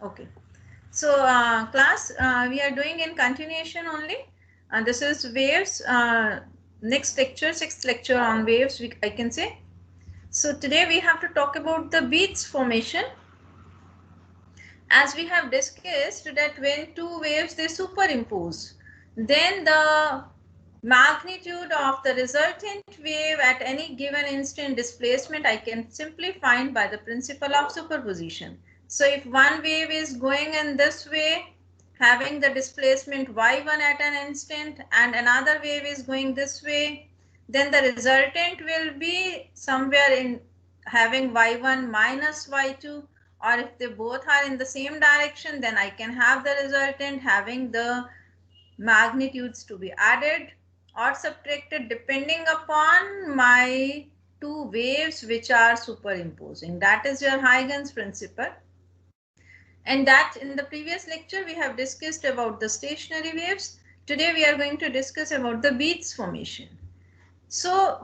Okay. So class, we are doing in continuation only. This is waves. Next lecture, sixth lecture on waves, I can say. So today we have to talk about the beats formation. As we have discussed that when two waves they superimpose, then the magnitude of the resultant wave at any given instant displacement I can simply find by the principle of superposition. So if one wave is going in this way, having the displacement y1 at an instant, and another wave is going this way, then the resultant will be somewhere in having y1 minus y2, or if they both are in the same direction, then I can have the resultant having the magnitudes to be added or subtracted depending upon my two waves which are superimposing. That is your Huygens principle. And that in the previous lecture we have discussed about the stationary waves. Today we are going to discuss about the beats formation. So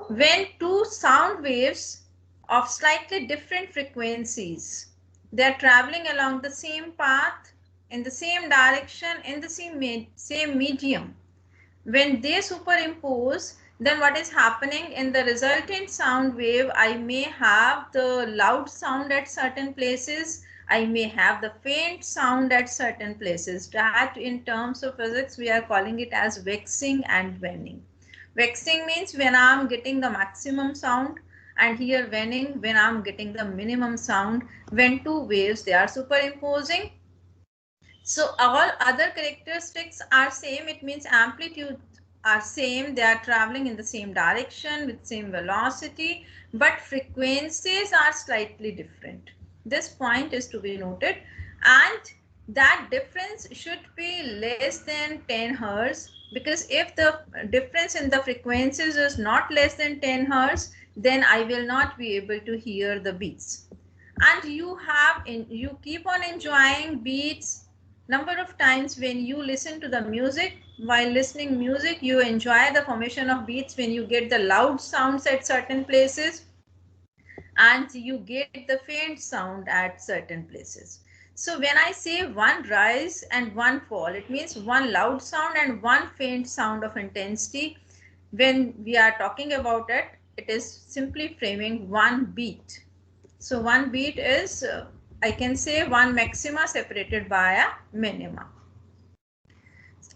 when two sound waves of slightly different frequencies, they are traveling along the same path, in the same direction, in the same medium, when they superimpose, then what is happening in the resultant sound wave, I may have the loud sound at certain places, I may have the faint sound at certain places. That in terms of physics we are calling it as waxing and waning. Waxing means when I am getting the maximum sound, and here waning when I am getting the minimum sound, when two waves they are superimposing. So all other characteristics are same. It means amplitude are same. They are traveling in the same direction with same velocity, but frequencies are slightly different. This point is to be noted, and that difference should be less than 10 hertz, because if the difference in the frequencies is not less than 10 hertz, then I will not be able to hear the beats. And you keep on enjoying beats number of times when you listen to the music. While listening music, you enjoy the formation of beats when you get the loud sounds at certain places and you get the faint sound at certain places. So when I say one rise and one fall, it means one loud sound and one faint sound of intensity. When we are talking about it, it is simply framing one beat. So one beat is, I can say, one maxima separated by a minima.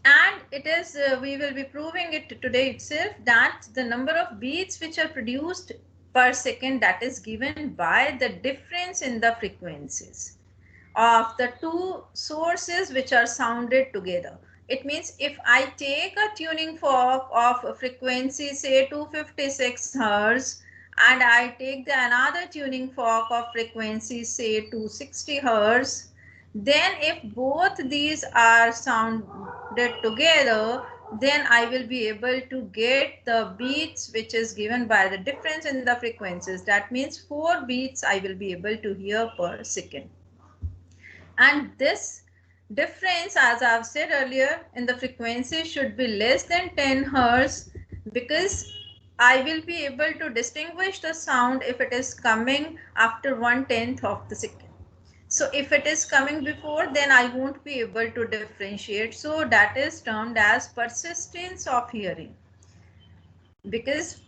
And it is, we will be proving it today itself, that the number of beats which are produced per second, that is given by the difference in the frequencies of the two sources which are sounded together. It means if I take a tuning fork of a frequency say 256 hertz, and I take the another tuning fork of frequency say 260 hertz, then if both these are sounded together, then I will be able to get the beats which is given by the difference in the frequencies. That means 4 beats I will be able to hear per second. And this difference, as I've said earlier, in the frequency should be less than 10 hertz, because I will be able to distinguish the sound if it is coming after 1/10 of the second. So if it is coming before, then I won't be able to differentiate. So that is termed as persistence of hearing. Because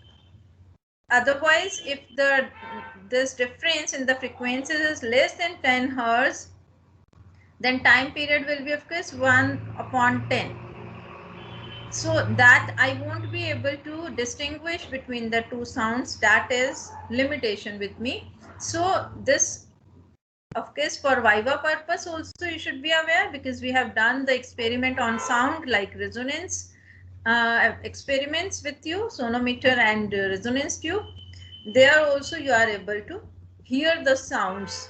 otherwise, if this difference in the frequencies is less than 10 hertz, then time period will be of course 1/10. So that I won't be able to distinguish between the two sounds. That is limitation with me. So this, of course, for viva purpose also you should be aware, because we have done the experiment on sound like resonance experiments with you, sonometer and resonance tube. There also you are able to hear the sounds.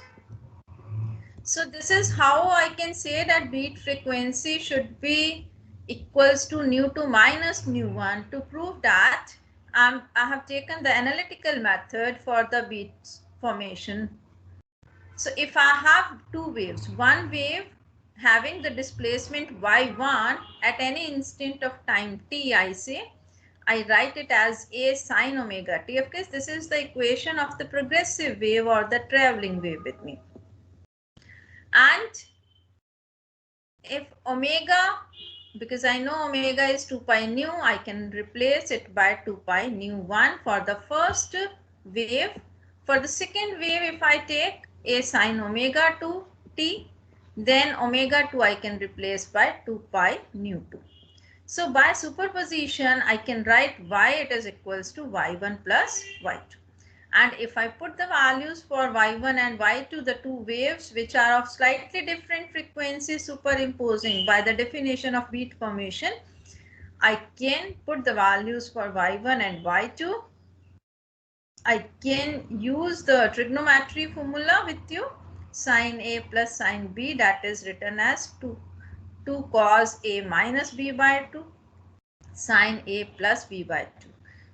So this is how I can say that beat frequency should be equals to nu2 minus nu1. To prove that, I have taken the analytical method for the beat formation. So if I have two waves, one wave having the displacement y1 at any instant of time t, I say, I write it as a sine omega t. Of course, this is the equation of the progressive wave or the traveling wave with me. And if omega, because I know omega is 2 pi nu, I can replace it by 2 pi nu 1 for the first wave. For the second wave, if I take a sine omega 2 t, then omega 2 I can replace by 2 pi nu 2. So by superposition, I can write y it is equals to y1 plus y2. And if I put the values for y1 and y2, the two waves which are of slightly different frequency superimposing by the definition of beat formation, I can put the values for y1 and y2. I can use the trigonometry formula with you, sine A plus sine B, that is written as 2 cos A minus B by 2 sine A plus B by 2.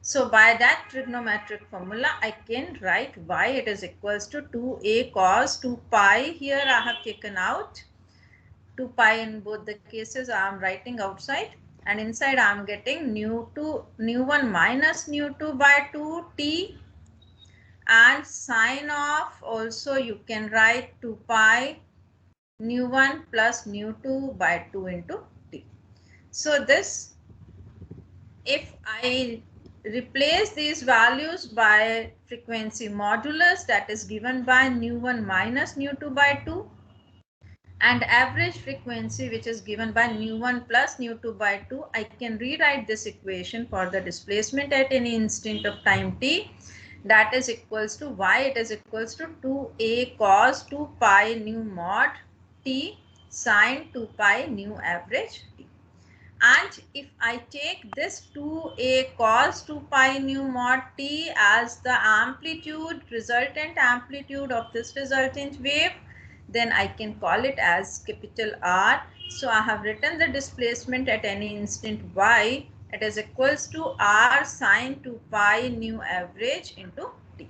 So by that trigonometric formula, I can write y it is equals to 2a cos 2 pi. Here I have taken out 2 pi in both the cases. I am writing outside, and inside I am getting nu 1 minus nu 2 by 2 t, and sine of, also you can write 2 pi nu 1 plus nu 2 by 2 into t. So this, if I replace these values by frequency modulus, that is given by nu 1 minus nu 2 by 2, and average frequency which is given by nu 1 plus nu 2 by 2, I can rewrite this equation for the displacement at any instant of time t, that is equals to y it is equals to 2a cos 2 pi nu mod t sine 2 pi nu average t. And if I take this 2a cos 2 pi nu mod t as the amplitude, resultant amplitude of this resultant wave, then I can call it as capital R. So I have written the displacement at any instant y, it is equals to R sine 2 pi nu average into t.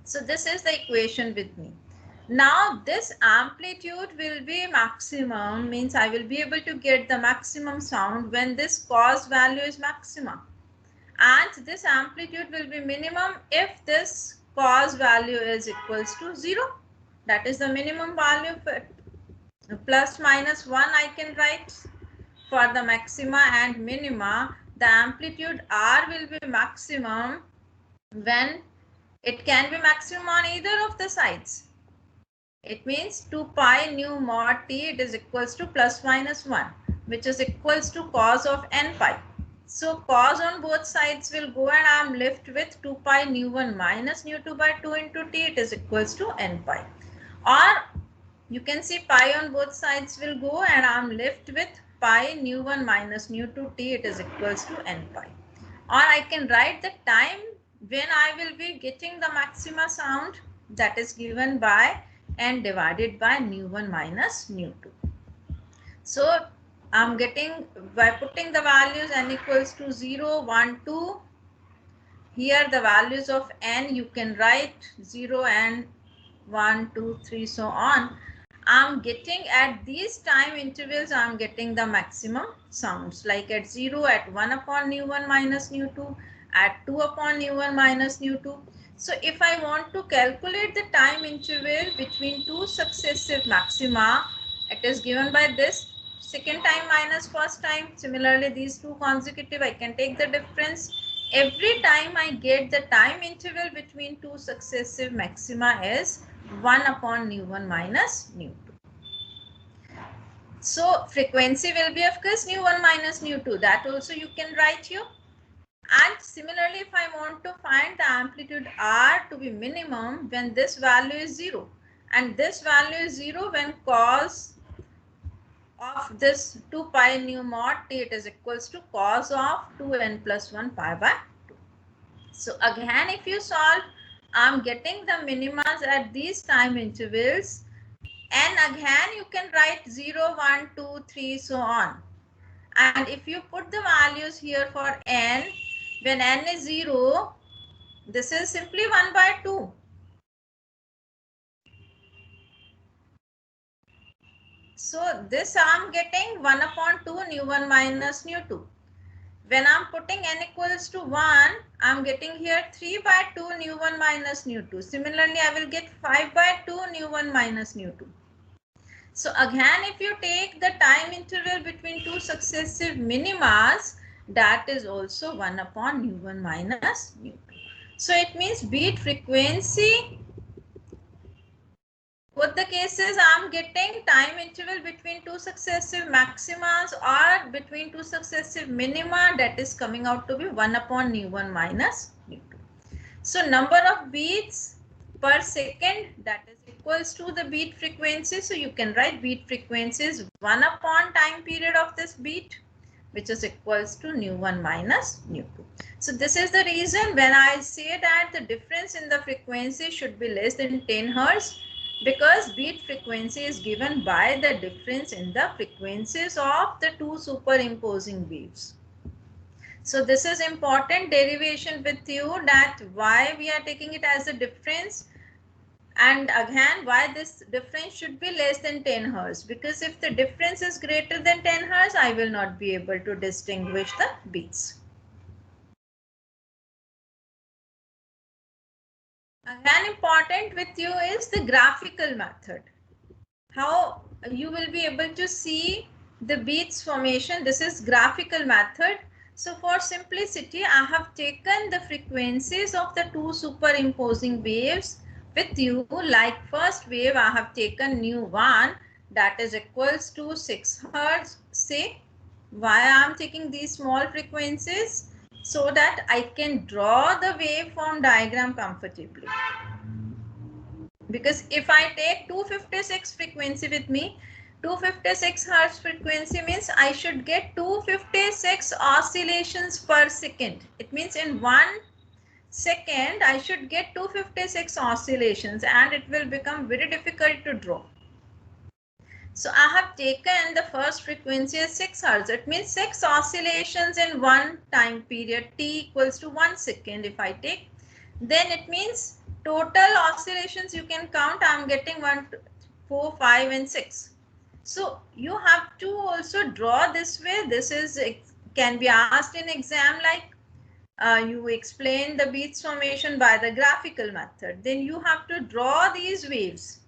So this is the equation with me. Now this amplitude will be maximum, means I will be able to get the maximum sound when this cos value is maximum, and this amplitude will be minimum if this cos value is equals to 0. That is the minimum value. For plus minus 1 I can write for the maxima and minima. The amplitude R will be maximum when it can be maximum on either of the sides. It means 2 pi nu mod t, it is equals to plus minus 1, which is equals to cos of n pi. So cos on both sides will go, and I am left with 2 pi nu 1 minus nu 2 by 2 into t, it is equals to n pi. Or you can see pi on both sides will go, and I am left with pi nu 1 minus nu 2 t, it is equals to n pi. Or I can write the time when I will be getting the maxima sound, that is given by n divided by nu 1 minus nu 2. So I'm getting, by putting the values n equals to 0, 1, 2. Here the values of n you can write 0 and 1, 2, 3, so on. I'm getting at these time intervals, I'm getting the maximum sounds, like at 0, at 1 upon nu 1 minus nu 2, at 2 upon nu 1 minus nu 2. So if I want to calculate the time interval between two successive maxima, it is given by this second time minus first time. Similarly, these two consecutive, I can take the difference. Every time I get the time interval between two successive maxima is 1 upon nu 1 minus nu 2. So frequency will be of course nu 1 minus nu 2. That also you can write here. And similarly, if I want to find the amplitude R to be minimum when this value is 0, and this value is 0 when cos of this 2 pi nu mod t, it is equals to cos of 2n plus 1 pi by 2. So again, if you solve, I'm getting the minimas at these time intervals, and again you can write 0, 1, 2, 3, so on. And if you put the values here for n, when n is 0, this is simply 1 by 2. So this I am getting 1 upon 2 nu 1 minus nu 2. When I am putting n equals to 1, I am getting here 3 by 2 nu 1 minus nu 2. Similarly, I will get 5 by 2 nu 1 minus nu 2. So again, if you take the time interval between two successive minimas, that is also 1 upon nu1 minus nu2. So it means beat frequency, both the cases I am getting time interval between two successive maximas or between two successive minima, that is coming out to be 1 upon nu1 minus nu2. So number of beats per second, that is equals to the beat frequency. So you can write beat frequency is 1 upon time period of this beat, which is equals to nu1 minus nu2. So this is the reason when I say that the difference in the frequency should be less than 10 Hertz, because beat frequency is given by the difference in the frequencies of the two superimposing waves. So this is important derivation with you, that why we are taking it as a difference, and again why this difference should be less than 10 Hertz, because if the difference is greater than 10 Hertz, I will not be able to distinguish the beats. Again important with you is the graphical method. How you will be able to see the beats formation. This is graphical method. So for simplicity, I have taken the frequencies of the two superimposing waves with you. Like first wave, I have taken nu1, that is equals to 6 Hertz. Say, why I am taking these small frequencies? So that I can draw the waveform diagram comfortably. Because if I take 256 frequency with me, 256 Hertz frequency means I should get 256 oscillations per second. It means in 1 second I should get 256 oscillations, and it will become very difficult to draw. So I have taken the first frequency as 6 Hertz. It means 6 oscillations in one time period, t equals to 1 second. If I take, then it means total oscillations you can count. I am getting 1, 4, 5 and 6. So you have to also draw this way. This is can be asked in exam, like you explain the beats formation by the graphical method. Then you have to draw these waves.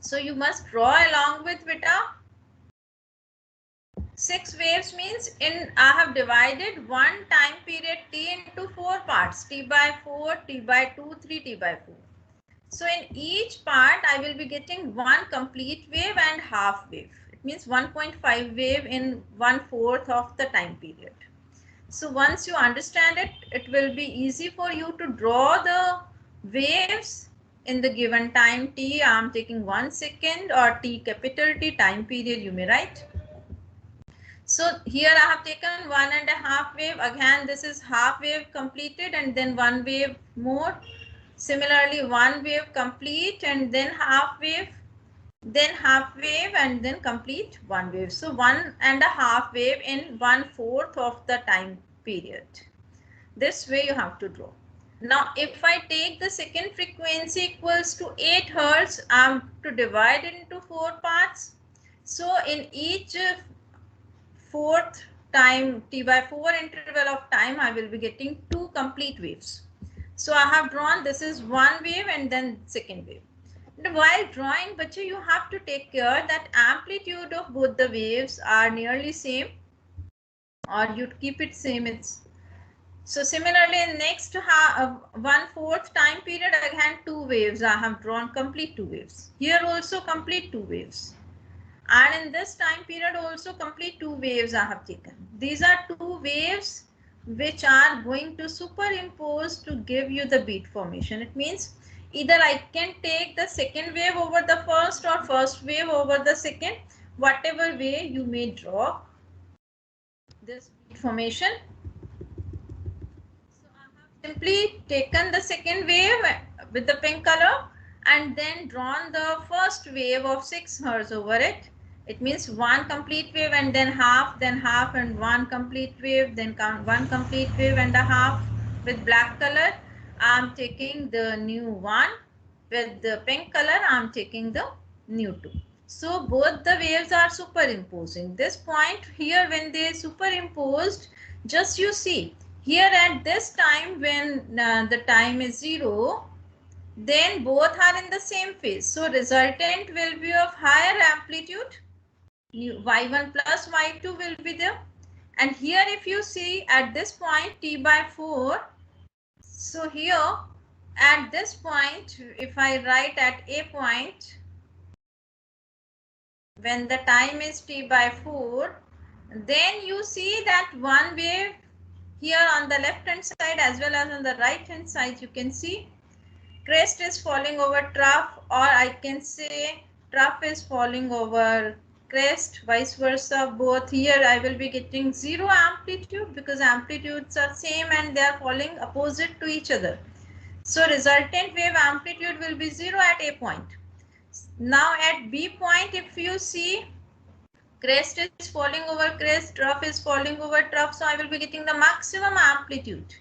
So you must draw along with Vita. 6 waves means I have divided one time period t into 4 parts, t by 4, t by 2, 3, t by 4. So in each part I will be getting one complete wave and half wave. It means 1.5 wave in 1/4 of the time period. So once you understand it, it will be easy for you to draw the waves in the given time t. I am taking 1 second or t capital T time period, you may write. So here I have taken 1.5 wave. Again, this is half wave completed and then 1 wave more. Similarly, 1 wave complete and then half wave and then complete 1 wave. So 1.5 wave in 1/4 of the time period. This way you have to draw. Now, if I take the second frequency equals to 8 Hertz, I am to divide it into 4 parts. So in each fourth time t by 4 interval of time, I will be getting 2 complete waves. So I have drawn, this is 1 wave and then second wave. And while drawing, but you have to take care that amplitude of both the waves are nearly same, or you keep it same. So similarly, in next 1/4 time period, again 2 waves. I have drawn complete 2 waves. Here also complete 2 waves. And in this time period also complete 2 waves I have taken. These are 2 waves which are going to superimpose to give you the beat formation. It means either I can take the second wave over the first or first wave over the second, whatever way you may draw this beat formation. So I have simply taken the second wave with the pink color and then drawn the first wave of 6 Hertz over it. It means one complete wave and then half and one complete wave, then one complete wave and a half with black color. I am taking the nu1. With the pink color, I am taking the nu2. So both the waves are superimposing. This point here, when they superimposed, just you see here at this time when the time is 0, then both are in the same phase. So resultant will be of higher amplitude. Y1 plus Y2 will be there. And here if you see at this point T by 4, so here at this point, if I write at A point, when the time is T by 4, then you see that one wave here on the left hand side as well as on the right hand side, you can see crest is falling over trough, or I can say trough is falling over crest, vice versa. Both here I will be getting zero amplitude because amplitudes are same and they are falling opposite to each other. So resultant wave amplitude will be zero at A point. Now at B point, if you see crest is falling over crest, trough is falling over trough, so I will be getting the maximum amplitude.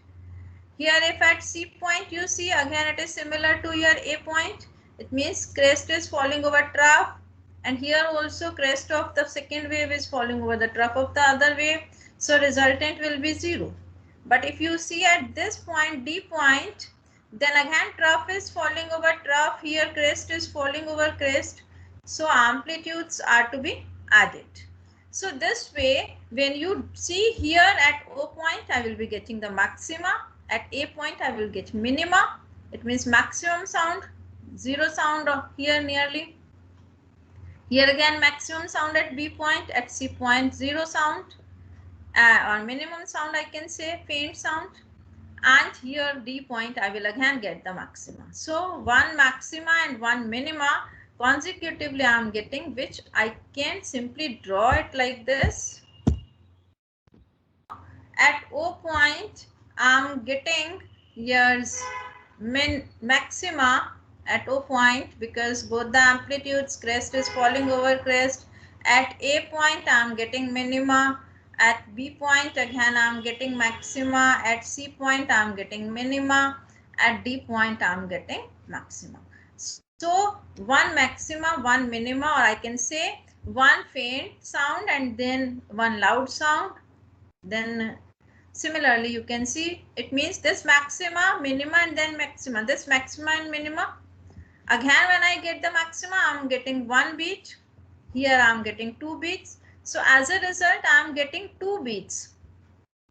Here if at C point you see, again it is similar to your A point. It means crest is falling over trough, and here also crest of the second wave is falling over the trough of the other wave. So resultant will be zero. But if you see at this point, D point, then again trough is falling over trough, here crest is falling over crest. So amplitudes are to be added. So this way, when you see here at O point, I will be getting the maxima. At A point, I will get minima. It means maximum sound, zero sound here nearly. Here again maximum sound at B point, at C point zero sound, or minimum sound I can say, faint sound. And here D point I will again get the maxima. So one maxima and one minima consecutively I am getting, which I can simply draw it like this. At O point I am getting here's maxima at O point because both the amplitudes, crest is falling over crest. At A point I am getting minima. At B point again I am getting maxima. At C point I am getting minima. At D point I am getting maxima. So one maxima, one minima, or I can say one faint sound and then one loud sound. Then similarly you can see it means this maxima, minima, and then maxima. This maxima and minima. Again when I get the maxima, I am getting one beat. Here I am getting two beats. So as a result, I am getting two beats.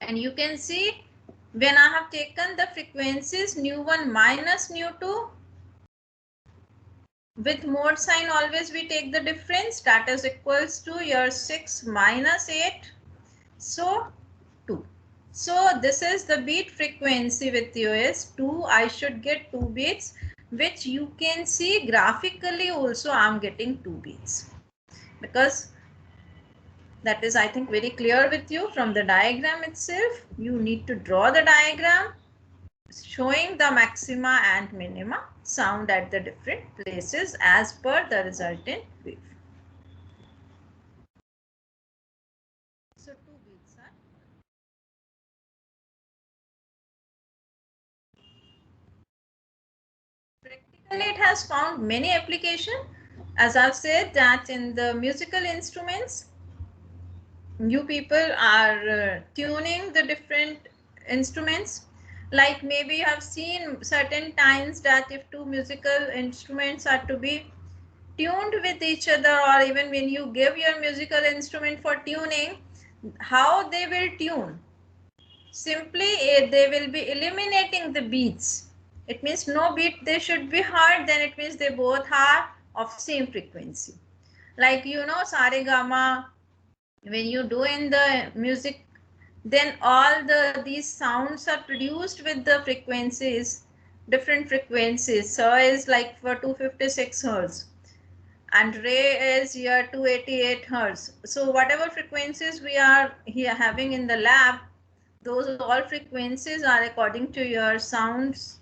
And you can see when I have taken the frequencies nu1 minus nu2, with mode sign always we take the difference, that is equals to your 6 minus 8. So 2. So this is the beat frequency with US 2. I should get 2 beats, which you can see graphically also I am getting 2 beats. Because that is, I think, very clear with you from the diagram itself. You need to draw the diagram showing the maxima and minima sound at the different places as per the resultant wave. So 2 beats are. Practically, it has found many applications. As I've said that in the musical instruments, you people are tuning the different instruments. Like maybe you have seen certain times that if two musical instruments are to be tuned with each other, or even when you give your musical instrument for tuning, how they will tune? Simply they will be eliminating the beats. It means no beat they should be heard, then it means they both are of same frequency. Like saregama, when you do in the music, then all these sounds are produced with the frequencies, different frequencies. So is like for 256 hertz and Re is here 288 hertz. So whatever frequencies we are here having in the lab, those all frequencies are according to your sounds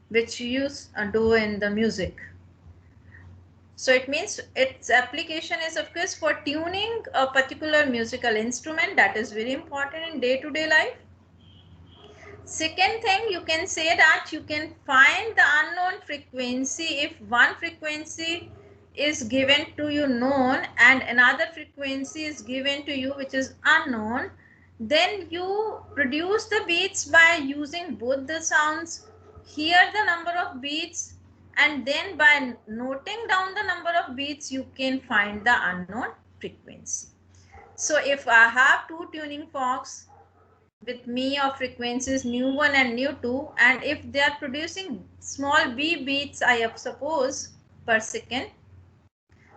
which you do in the music. So it means its application is of course for tuning a particular musical instrument. That is very important in day-to-day life. Second thing, you can say that you can find the unknown frequency if one frequency is given to you known and another frequency is given to you which is unknown. Then you produce the beats by using both the sounds. Here the number of beats and then by noting down the number of beats, you can find the unknown frequency. So if I have two tuning forks with me of frequencies nu1 and nu2, and if they are producing small b beats, I suppose, per second,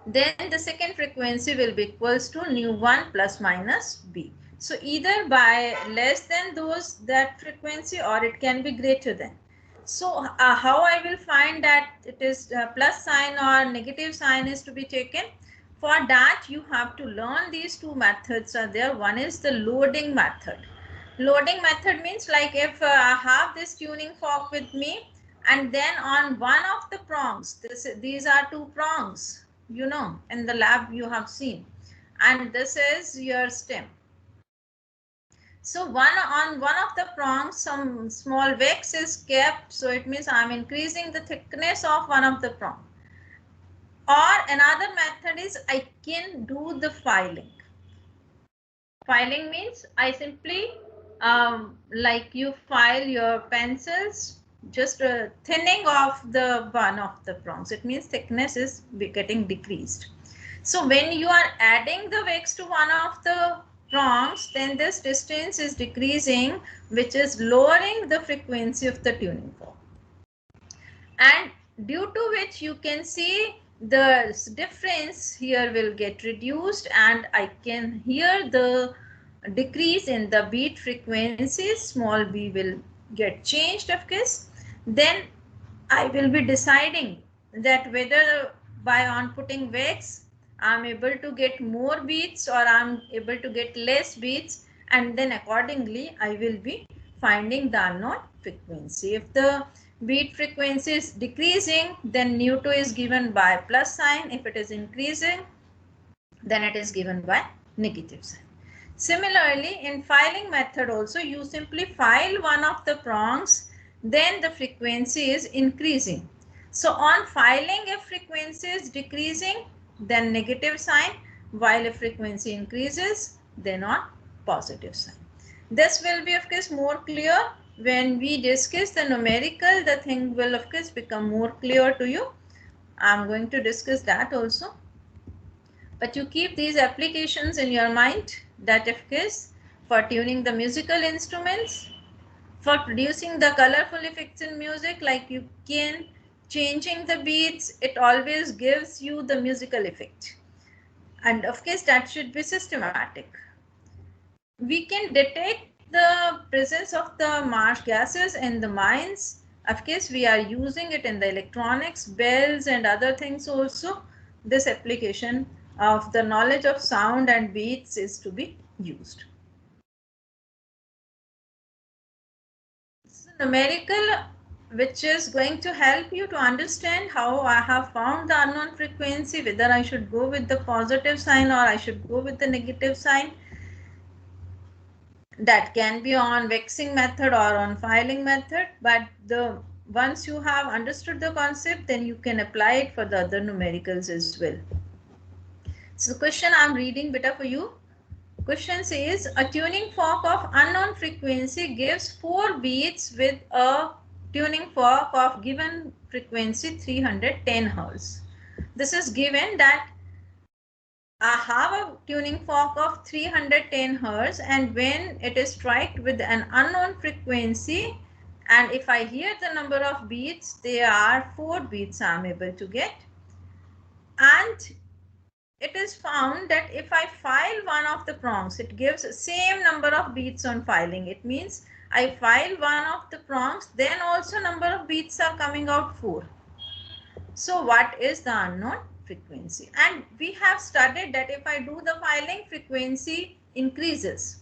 then the second frequency will be equals to nu1 plus minus b. So either by less than those that frequency, or it can be greater than. So how I will find that it is plus sign or negative sign is to be taken? For that you have to learn these two methods are there. One is the loading method. Loading method means like if I have this tuning fork with me, and then on one of the prongs, these are two prongs, you know, in the lab you have seen, and this is your stem. So on one of the prongs, some small wax is kept, so it means I am increasing the thickness of one of the prong. Or another method is I can do the filing. Filing means I simply like you file your pencils, just thinning of the one of the prongs. It means thickness is getting decreased. So when you are adding the wax to one of the prongs, then this distance is decreasing, which is lowering the frequency of the tuning fork. And due to which you can see the difference here will get reduced, and I can hear the decrease in the beat frequencies. Small b will get changed, of course. Then I will be deciding that whether by on putting wax I'm able to get more beats or I'm able to get less beats, and then accordingly I will be finding the unknown frequency. If the beat frequency is decreasing, then nu2 is given by plus sign. If it is increasing, then it is given by negative sign. Similarly, in filing method also, you simply file one of the prongs, then the frequency is increasing. So on filing, if frequency is decreasing, then negative sign, while if frequency increases, then on positive sign. This will be of course more clear when we discuss the numerical. The thing will of course become more clear to you. I am going to discuss that also. But you keep these applications in your mind, that of course for tuning the musical instruments, for producing the colorful effects in music, like you can changing the beats, it always gives you the musical effect. And of course that should be systematic. We can detect the presence of the marsh gases in the mines. Of course we are using it in the electronics, bells and other things also. This application of the knowledge of sound and beats is to be used. So numerical, which is going to help you to understand how I have found the unknown frequency, whether I should go with the positive sign or I should go with the negative sign. That can be on waxing method or on filing method, but once you have understood the concept, then you can apply it for the other numericals as well. So the question I'm reading beta for you. Question says a tuning fork of unknown frequency gives 4 beats with a tuning fork of given frequency 310 Hz. This is given that I have a tuning fork of 310 Hz, and when it is struck with an unknown frequency, and if I hear the number of beats, there are 4 beats I am able to get. And it is found that if I file one of the prongs, it gives the same number of beats on filing. It means I file one of the prongs, then also number of beats are coming out 4. So what is the unknown frequency? And we have studied that if I do the filing, frequency increases.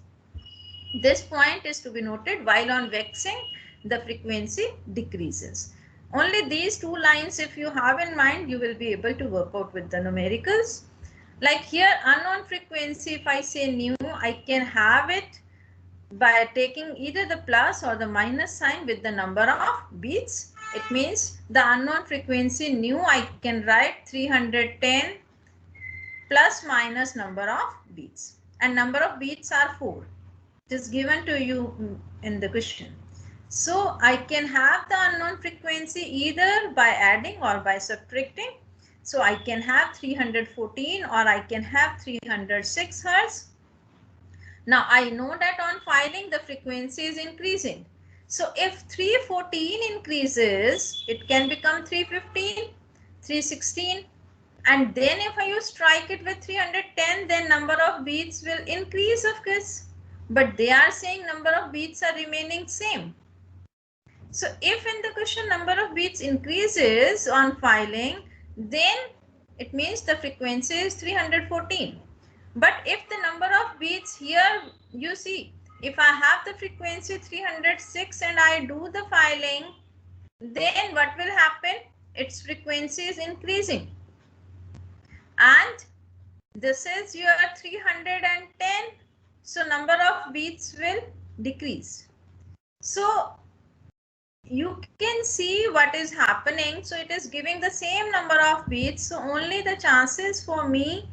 This point is to be noted, while on waxing, the frequency decreases. Only these two lines, if you have in mind, you will be able to work out with the numericals. Like here, unknown frequency, if I say nu, I can have it by taking either the plus or the minus sign with the number of beats. It means the unknown frequency nu, I can write 310 plus minus number of beats. And number of beats are 4. It is given to you in the question. So I can have the unknown frequency either by adding or by subtracting. So I can have 314 or I can have 306 Hertz. Now I know that on filing the frequency is increasing. So if 314 increases, it can become 315, 316. And then if you strike it with 310, then number of beats will increase, of course. But they are saying number of beats are remaining same. So if in the question number of beats increases on filing, then it means the frequency is 314. But if the number of beats here, you see, if I have the frequency 306 and I do the filing, then what will happen? Its frequency is increasing. And this is your 310. So number of beats will decrease. So you can see what is happening. So it is giving the same number of beats. So only the chances for me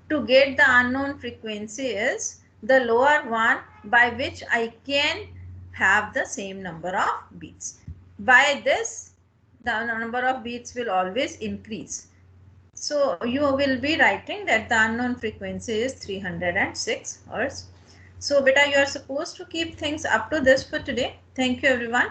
to get the unknown frequency is the lower one, by which I can have the same number of beats. By this, the number of beats will always increase. So you will be writing that the unknown frequency is 306 Hertz. So beta, you are supposed to keep things up to this for today. Thank you everyone.